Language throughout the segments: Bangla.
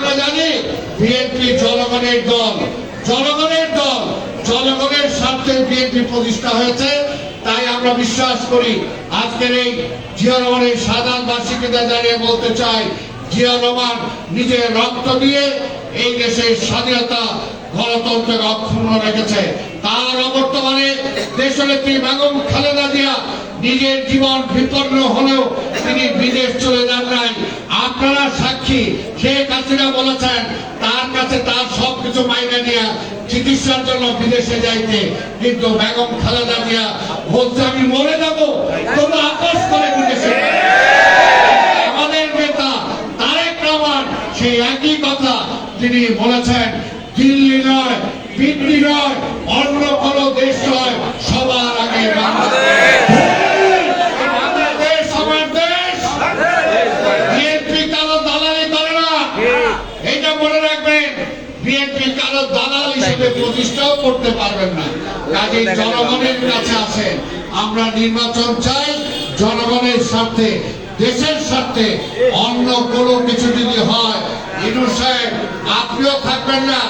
আমরা জানি বিএনপি জনগণের দল, জনগণের দল, জনগণের স্বার্থে বিএনপি প্রতিষ্ঠা হয়েছে। তাই আমরা বিশ্বাস করি আজকের এই জিয়া রহমানের সাধারণ বার্ষিকীতে দাঁড়িয়ে বলতে চাই, জিয়া রহমান নিজের রক্ত দিয়ে এই দেশের স্বাধীনতা গণতন্ত্রকে অক্ষুণ্ণ রেখেছে। তার অবর্তমানে দেশনেত্রী বেগম খালেদা জিয়া নিজের জীবন বিপন্ন হলেও তিনি বিদেশ চলে যান নাই। আপনারা সাক্ষী, শেখ হাসিনা বলেছেন তার কাছে তার সবকিছু মাইনে নিয়ে চিকিৎসার জন্য বিদেশে যাইতে, কিন্তু বেগম খালেদা জিয়া বলছে আমি মরে যাবো, তোমরা আপোষ করে বিদেশে। আমাদের নেতা তারেক রহমান সেই একই কথা তিনি বলেছেন, দিল্লি নয়, দিল্লি নয়, অন্য কোনো দেশ নয়, সবার আগে বাংলাদেশ। আমার দেশ। বিএনপি কারো দালালি করে না, এটা মনে রাখবেন। বিএনপি কারো দালাল হিসেবে প্রতিষ্ঠাও করতে পারবেন না। কাজে জনগণের কাছে আসেন, আমরা নির্বাচন চাই জনগণের স্বার্থে, দেশের স্বার্থে। অন্য কোনো কিছু যদি হয়, ইনুস সাহেব আপনিও থাকবেন না,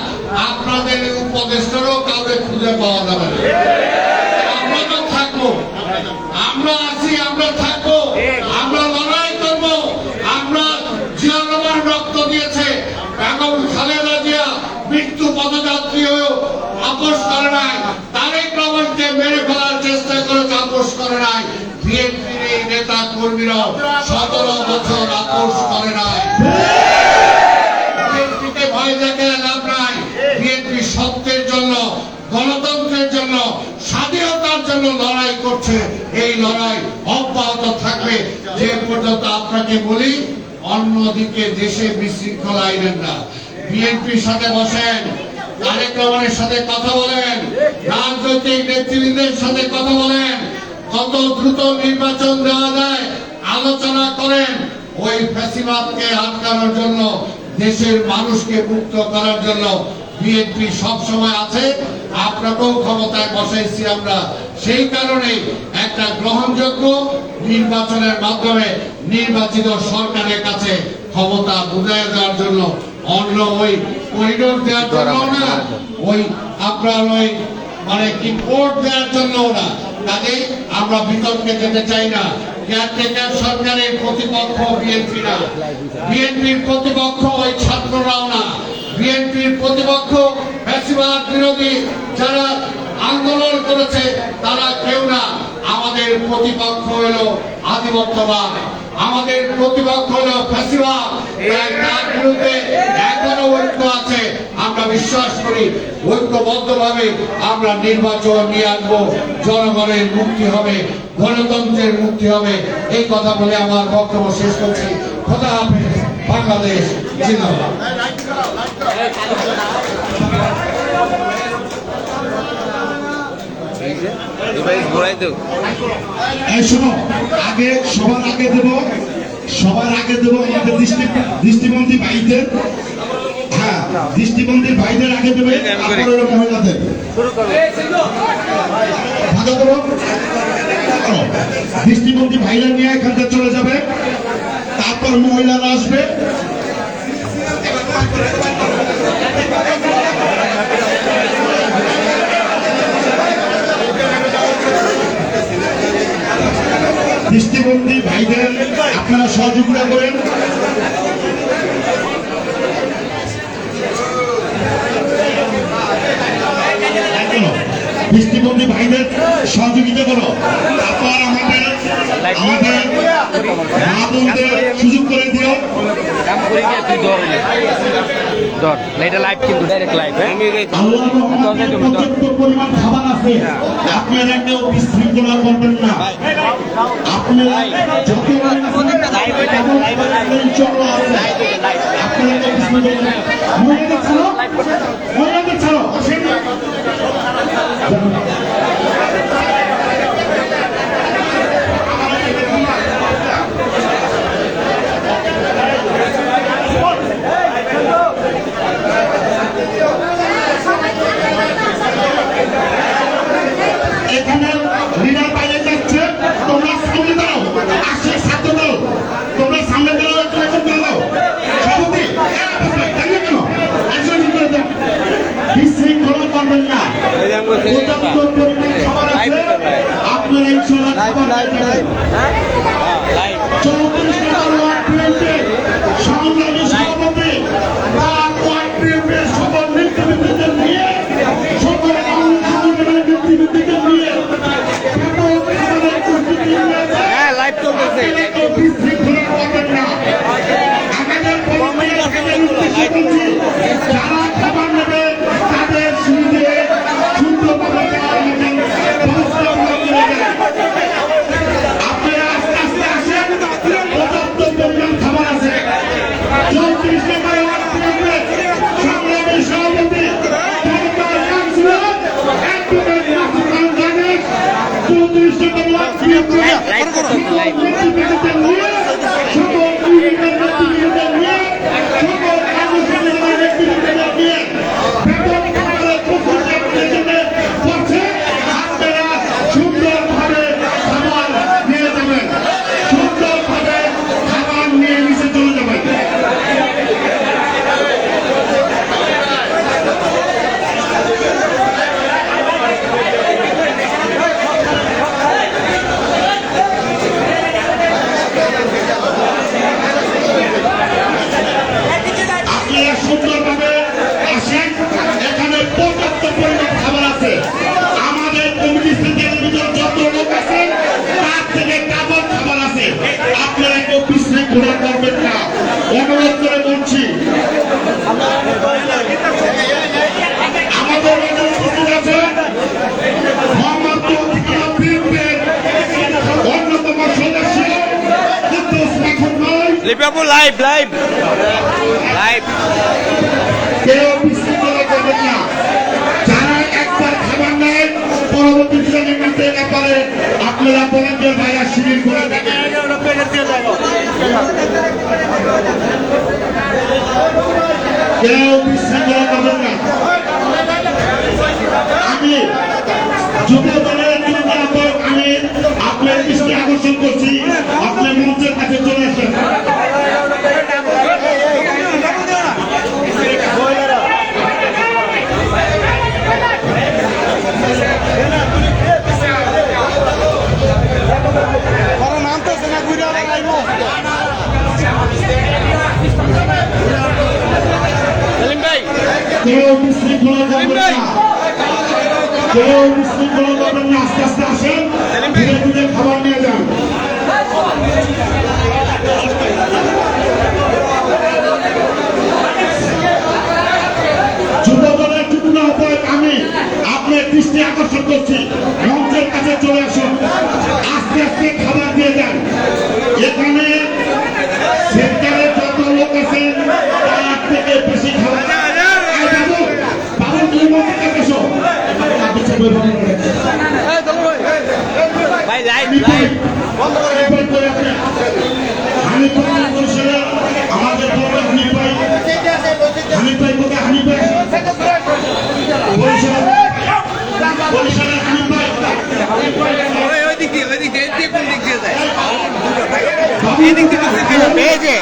আপনাদের উপদেষ্টারও কাউকে খুঁজে পাওয়া যাবে না। আমরা তো থাকবো, আমরা আছি, আমরা থাকবো, আমরা লড়াই করব। আমরা জিয়া রহমান রক্ত দিয়েছে, বেগম খালেদা জিয়া মৃত্যু পদযাত্রী হয়েও আপোষ করে নাই, তারেক রহমানকে মেরে ফেলার চেষ্টা করেছে, আপোষ করে নাই। বিএনপির এই নেতা কর্মীরাও 17 বছর আপোষ করে নাই। বিএনপিকে ভয় দেখে লাভ নাই। বিএনপি সত্যের জন্য, গণতন্ত্রের জন্য, স্বাধীনতার জন্য লড়াই করছে। এই লড়াই অব্যাহত থাকবে যে পর্যন্ত আপনাকে বলি অন্যদিকে দেশে বিশৃঙ্খলা আইনেন না। বিএনপির সাথে বসেন, তারেক রহমানের সাথে কথা বলেন, রাজনৈতিক নেতৃবৃন্দের সাথে কথা বলেন, কত দ্রুত নির্বাচন দেওয়া যায় আলোচনা করেন। ওই ফ্যাসিবাদকে আটকানোর জন্য, দেশের মানুষকে মুক্ত করার জন্য বিএনপি সব সময় আছে। আপনাকেও ক্ষমতায় বসাইছি আমরা, সেই কারণে একটা গ্রহণযোগ্য নির্বাচনের মাধ্যমে নির্বাচিত সরকারের কাছে ক্ষমতা বুঝাই দেওয়ার জন্য, অন্য ওই করিডোর দেওয়ার জন্য না, ওই আপনার ওই মানে কি ভোট দেওয়ার জন্য না। কাজেই আমরা বিতর্কে যেতে চাই না। কেয়ারটেকার সরকারের প্রতিপক্ষ বিএনপি না, বিএনপির প্রতিপক্ষ ওই ছাত্ররাও না, বিএনপির প্রতিপক্ষ ফ্যাসিবাদ বিরোধী যারা আন্দোলন করেছে তারা কেউ না। আমাদের প্রতিপক্ষ হলো আধিপত্যবাদ, আমাদের প্রতিপক্ষ হলো ফ্যাসিবাদ। তার বিরুদ্ধে এখনো ঐক্য আছে। আমরা বিশ্বাস করি ঐক্যবদ্ধভাবে আমরা নির্বাচন নিয়ে আসবো, জনগণের মুক্তি হবে, গণতন্ত্রের মুক্তি হবে। এই কথা বলে আমার বক্তব্য শেষ করছি। খোদা হাফেজ। বাংলাদেশ জিন্দাবাদ। শোনো, আগে সবার আগে দেব আমাদের দৃষ্টিবন্দী ভাইদের। হ্যাঁ, দৃষ্টিবন্দী ভাইদের আগে দেবে, মহিলাদের ভালো করো। দৃষ্টিবন্দী ভাইরা নিয়ে এখান থেকে চলে যাবে, তারপর মহিলারা আসবে। দৃষ্টিবন্দী ভাইদের আপনারা সহযোগিতা করেন। দৃষ্টিবন্দী ভাইদের সহযোগিতা করো, তারপর আমাদের মা বোনদের সুযোগ করে দিও। পরিমাণ খাবার আছে, আপনারা কেউ বিশৃঙ্খলা করবেন না। আপনারা যত মহিলাদের ছাড়ো। এখানে লিডার বাইরে যাচ্ছে, তোমরা সামনে দাঁড়াও। আসছে ছাত্র দল, তোমরা সামনে দাঁড়াও, একটু দাঁড়াও। সভাপতি উদ্দেশ্যে বলছি, যারা খাবার নেবে তাদের সুবিধে সুন্দরভাবে খাবার নেবেন, ব্যবস্থা করে দেন। আপনারা আস্তে আস্তে আসেন, পর্যাপ্ত পরিমাণ খাবার আছে। 34 নম্বর ওয়ার্ড বিএনপির সংগ্রামী সভাপতি ডক্টর কাউন্সিলর অ্যাডভোকেট মাসুদ খান জানেন, 34 নম্বর ওয়ার্ড বিএনপির নেতৃবৃন্দদের নিয়ে, সকল ইউনিয়নের নেতৃবৃন্দদের নিয়ে, সকল কর্মসংস্থানের নেতৃবৃন্দদের নিয়ে বেতন খাবারের প্রকল্প প্রয়োজনে করছে। আপনারা সুন্দরভাবে খাবার নিয়ে যাবেন, সুন্দরভাবে খাবার নিয়ে নিচে চলে যাবেন। আপনারা সুন্দরভাবে আসেন, এখানে পর্যাপ্ত পরিমাণ খাবার আছে। আমাদের কমিটি সেন্টারের ভিতর যত লোক আছে তার থেকে ডাবল খাবার আছে। আপনারা কেউ বিশৃঙ্খলা করবেন না, অনুরোধ করে বলছি। আমাদের মাঝে উপস্থিত আছেন মোহাম্মদপুর উপজেলা বিএনপির অন্যতম সদস্য কুদ্দুস মাখন ভাই। লিপিয়াপুর লাইভ লাইভ লাইভ কেউ বিশৃঙ্খলা করবেন না। যারা একবার খাবার নেন পরবর্তী দিনে নিতে না পারে আপনারা ভলান্টিয়ার ভাইরা শিবির করে দেবেন। কেউ বিশৃঙ্খলা করবেন না। আমি যুব দলের একজন আহ্বায়ক, আমি আপনার দৃষ্টি আকর্ষণ করছি, আপনার মঞ্চের কাছে চলে আসেন। সেলিম ভাই কেউ বিশৃঙ্খলা করবেন না, কেউ বিশৃঙ্খলা করবেন না। আস্তে আস্তে আসেন, ধীরে ধীরে খাবার নিয়ে যান। যুব দলের যুগ্ম আহ্বায়ক আমি আপনার দৃষ্টি আকর্ষণ করছি, মঞ্চের কাছে চলে আসুন। আস্তে আস্তে খাবার দিয়ে যান। এখানে সেন্টারে যত লোক আছেন তার থেকে বেশি খাবার। বাবু বাবু তুমি মঞ্চের কাছে এসো। ভাই লাইভ লাইভ হানিফ ভাই বরিশালে আমাদের বড় হানিফ ভাই, হানিফ ভাই কোথায়? হানিফ ভাই বরিশালে হানিফ ভাই। ওই দিক দিয়ে কোন দিক দিয়ে যায় বাবু, এই দিক দিয়ে এই যে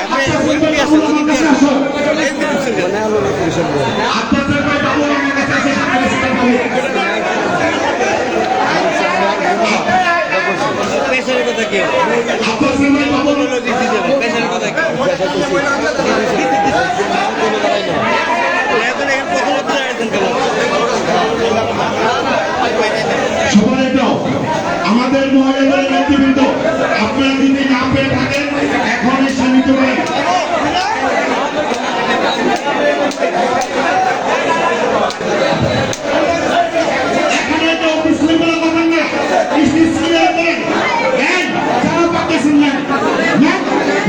আপনাদের ভাই বাবু আমার কাছে আছে, সামনে এসে বাবু। পেশার কথা কি আপনাদের ভাই বাবু পেশার কথা কি এখন প্রথমত আয়োজন কেন সবাই দাও। আমাদের মহিলাদের নেতৃবৃন্দ আপনারা যদি না পেয়ে থাকেন এখন এসে নিতে পারেন। এখানে তো বিশৃঙ্খলা করবেন না, বিশৃঙ্খলা করেন। নেন, যারা পাচ্ছেন নেন, নেন,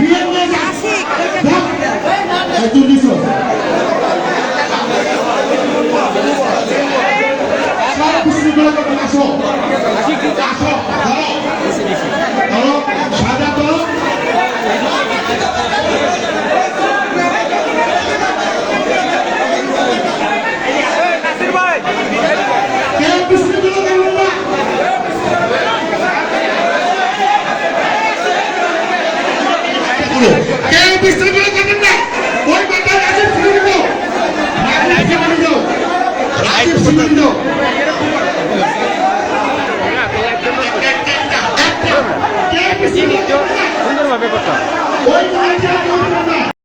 নিয়ে নিয়ে যান। যান। এই তো দিছো। সব বিশৃঙ্খলা করবেন, আসো। আসো, ধরো। ধরো, সাজা তো। কেউ বিশৃঙ্খলা করবেন না। কেউ বিশৃঙ্খলা করবেন না। ওই মাথায় রাজীব শিবির দাও। রাজীব শিবির দাও। রাজীব শিবির দাও। কেউ বিশৃঙ্খলা করবেন না। সুন্দরভাবে কথা ওই মাথায় রাজীব শিবির দাও।